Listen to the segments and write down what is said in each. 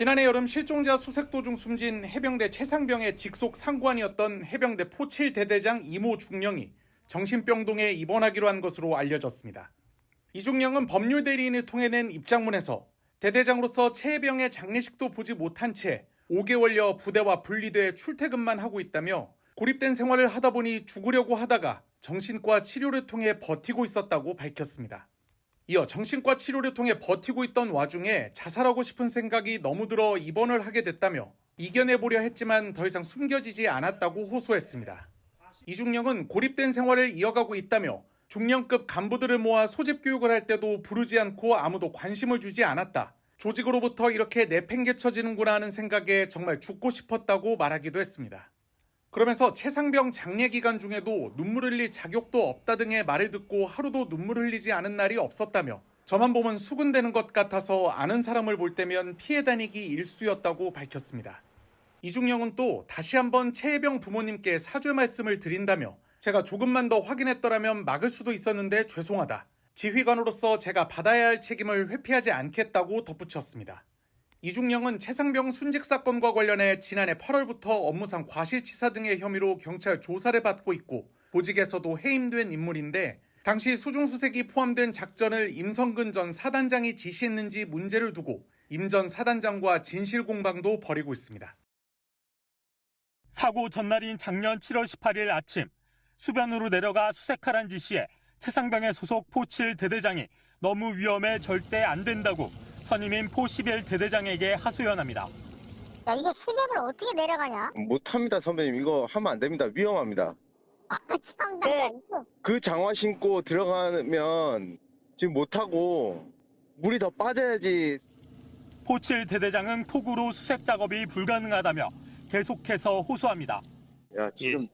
지난해 여름 실종자 수색 도중 숨진 해병대 최상병의 직속 상관이었던 해병대 포7 대대장 이모 중령이 정신병동에 입원하기로 한 것으로 알려졌습니다. 이중령은 법률 대리인을 통해 낸 입장문에서 대대장으로서 최 해병의 장례식도 보지 못한 채 5개월여 부대와 분리돼 출퇴근만 하고 있다며 고립된 생활을 하다 보니 죽으려고 하다가 정신과 치료를 통해 버티고 있었다고 밝혔습니다. 이어 정신과 치료를 통해 버티고 있던 와중에 자살하고 싶은 생각이 너무 들어 입원을 하게 됐다며 이겨내보려 했지만 더 이상 숨겨지지 않았다고 호소했습니다. 이중령은 고립된 생활을 이어가고 있다며 중령급 간부들을 모아 소집 교육을 할 때도 부르지 않고 아무도 관심을 주지 않았다. 조직으로부터 이렇게 내팽개쳐지는구나 하는 생각에 정말 죽고 싶었다고 말하기도 했습니다. 그러면서 최상병 장례 기간 중에도 눈물 흘릴 자격도 없다 등의 말을 듣고 하루도 눈물 흘리지 않은 날이 없었다며 저만 보면 수군대는 것 같아서 아는 사람을 볼 때면 피해 다니기 일쑤였다고 밝혔습니다. 이중령은 또 다시 한번 최 해병 부모님께 사죄 말씀을 드린다며 제가 조금만 더 확인했더라면 막을 수도 있었는데 죄송하다. 지휘관으로서 제가 받아야 할 책임을 회피하지 않겠다고 덧붙였습니다. 이중령은 최상병 순직 사건과 관련해 지난해 8월부터 업무상 과실치사 등의 혐의로 경찰 조사를 받고 있고 보직에서도 해임된 인물인데 당시 수중수색이 포함된 작전을 임성근 전 사단장이 지시했는지 문제를 두고 임 전 사단장과 진실공방도 벌이고 있습니다. 사고 전날인 작년 7월 18일 아침 수변으로 내려가 수색하란 지시에 최상병의 소속 포7 대대장이 너무 위험해 절대 안 된다고 선임인 포11 대대장에게 하소연합니다. 야, 이거 수면을 어떻게 내려가냐? 못합니다, 선배님. 이거 하면 안 됩니다. 위험합니다. 참, 그 장화 신고 들어가면 지금 못하고 물이 더 빠져야지. 포7 대대장은 폭우로 수색 작업이 불가능하다며 계속해서 호소합니다. 야, 지금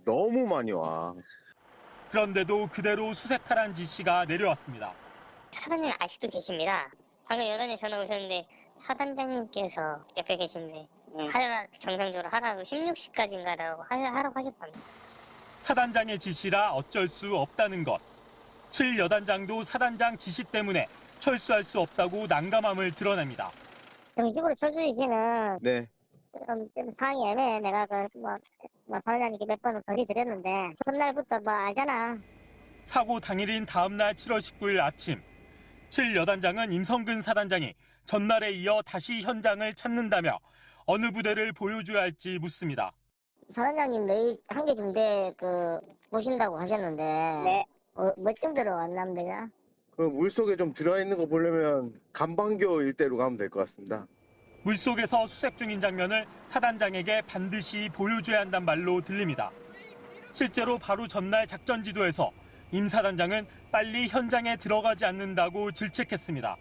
너무 많이 와. 그런데도 그대로 수색하란 지시가 내려왔습니다. 사단장님 아직도 계십니다. 방금 여단에 전화 오셨는데 사단장님께서 옆에 계신데 하려면 정상적으로 하라고 16시까지인가라고 하라고 하셨답니다. 사단장의 지시라 어쩔 수 없다는 것. 7여단장도 사단장 지시 때문에 철수할 수 없다고 난감함을 드러냅니다. 정식으로 철수시키는 네. 좀 상황이 애매해. 내가 사단장님께 몇 번을 건의드렸는데 첫날부터 알잖아. 사고 당일인 다음날 7월 19일 아침 7여단장은 임성근 사단장이 전날에 이어 다시 현장을 찾는다며 어느 부대를 보여줘야 할지 묻습니다. 사단장님 내일 한개 중대 보신다고 하셨는데 네. 몇 정도로 만나면 되냐? 그 물속에 좀 들어있는 거 보려면 간방교 일대로 가면 될 것 같습니다. 물속에서 수색 중인 장면을 사단장에게 반드시 보여줘야 한다는 말로 들립니다. 실제로 바로 전날 작전 지도에서 임 사단장은 빨리 현장에 들어가지 않는다고 질책했습니다.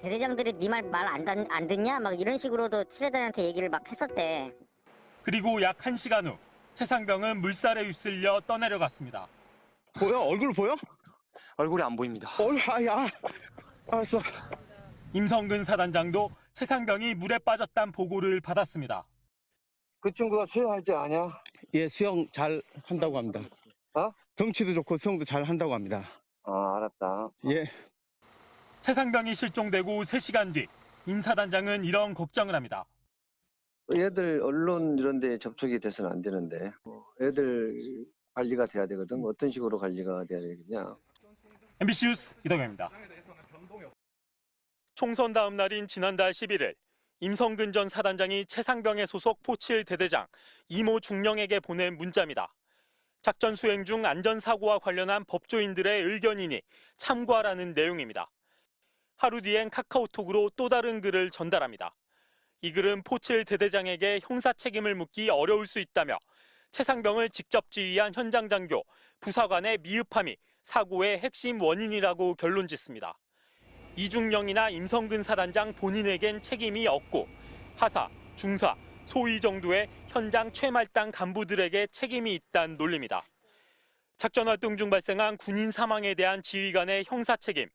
대대장들이 네 말 안 듣냐? 막 이런 식으로도 칠레단한테 얘기를 막 했었대. 그리고 약 1시간 후 최상병은 물살에 휩쓸려 떠내려갔습니다. 보여? 얼굴 보여? 얼굴이 안 보입니다. 알았어. 임성근 사단장도 최상병이 물에 빠졌다는 보고를 받았습니다. 그 친구가 수영할 줄 아냐? 예, 수영 잘 한다고 합니다. 어? 덩치도 좋고 수영도 잘 한다고 합니다. 알았다. 예. 최상병이 실종되고 3시간 뒤 임 사단장은 이런 걱정을 합니다. 얘들 언론 이런 데 접촉이 돼서는 안 되는데 애들 관리가 돼야 되거든. 어떤 식으로 관리가 돼야 되겠냐? MBC 뉴스 이동현입니다. 총선 다음 날인 지난달 11일 임성근 전 사단장이 최상병의 소속 포7 대대장 이모 중령에게 보낸 문자입니다. 작전 수행 중 안전사고와 관련한 법조인들의 의견이니 참고하라는 내용입니다. 하루 뒤엔 카카오톡으로 또 다른 글을 전달합니다. 이 글은 포7 대대장에게 형사 책임을 묻기 어려울 수 있다며 최상병을 직접 지휘한 현장 장교, 부사관의 미흡함이 사고의 핵심 원인이라고 결론 짓습니다. 이중령이나 임성근 사단장 본인에겐 책임이 없고 하사, 중사, 소위 정도의 현장 최말단 간부들에게 책임이 있다는 논리입니다. 작전 활동 중 발생한 군인 사망에 대한 지휘관의 형사 책임,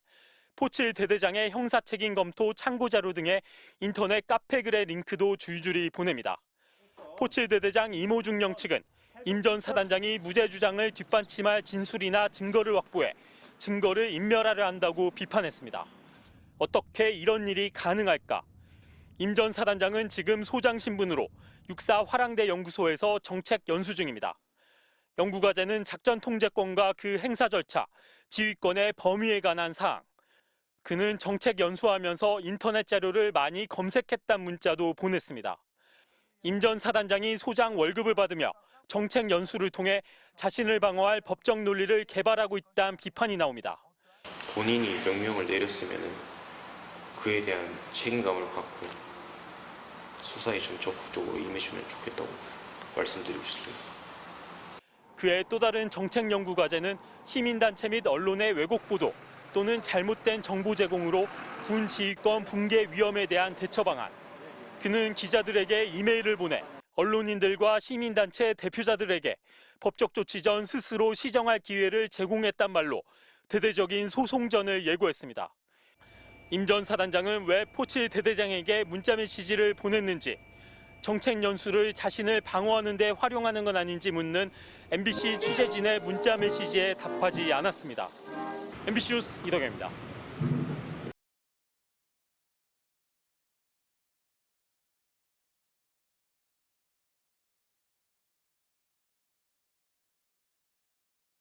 포7 대대장의 형사 책임 검토 참고 자료 등의 인터넷 카페 글의 링크도 줄줄이 보냅니다. 포7 대대장 이모 중령 측은 임 전 사단장이 무죄 주장을 뒷받침할 진술이나 증거를 확보해 증거를 인멸하려 한다고 비판했습니다. 어떻게 이런 일이 가능할까? 임 전 사단장은 지금 소장 신분으로 육사 화랑대 연구소에서 정책 연수 중입니다. 연구과제는 작전 통제권과 그 행사 절차, 지휘권의 범위에 관한 사항. 그는 정책 연수하면서 인터넷 자료를 많이 검색했다는 문자도 보냈습니다. 임 전 사단장이 소장 월급을 받으며 정책 연수를 통해 자신을 방어할 법적 논리를 개발하고 있다는 비판이 나옵니다. 본인이 명령을 내렸으면 그에 대한 책임감을 갖고 수사에 좀 적극적으로 임해주면 좋겠다고 말씀드리고 싶습니다. 그의 또 다른 정책 연구 과제는 시민단체 및 언론의 왜곡 보도 또는 잘못된 정보 제공으로 군 지휘권 붕괴 위험에 대한 대처 방안. 그는 기자들에게 이메일을 보내 언론인들과 시민단체 대표자들에게 법적 조치 전 스스로 시정할 기회를 제공했단 말로 대대적인 소송전을 예고했습니다. 임 전 사단장은 왜 포칠 대대장에게 문자 메시지를 보냈는지, 정책 연수를 자신을 방어하는 데 활용하는 건 아닌지 묻는 MBC 취재진의 문자 메시지에 답하지 않았습니다. MBC 뉴스 이덕현입니다.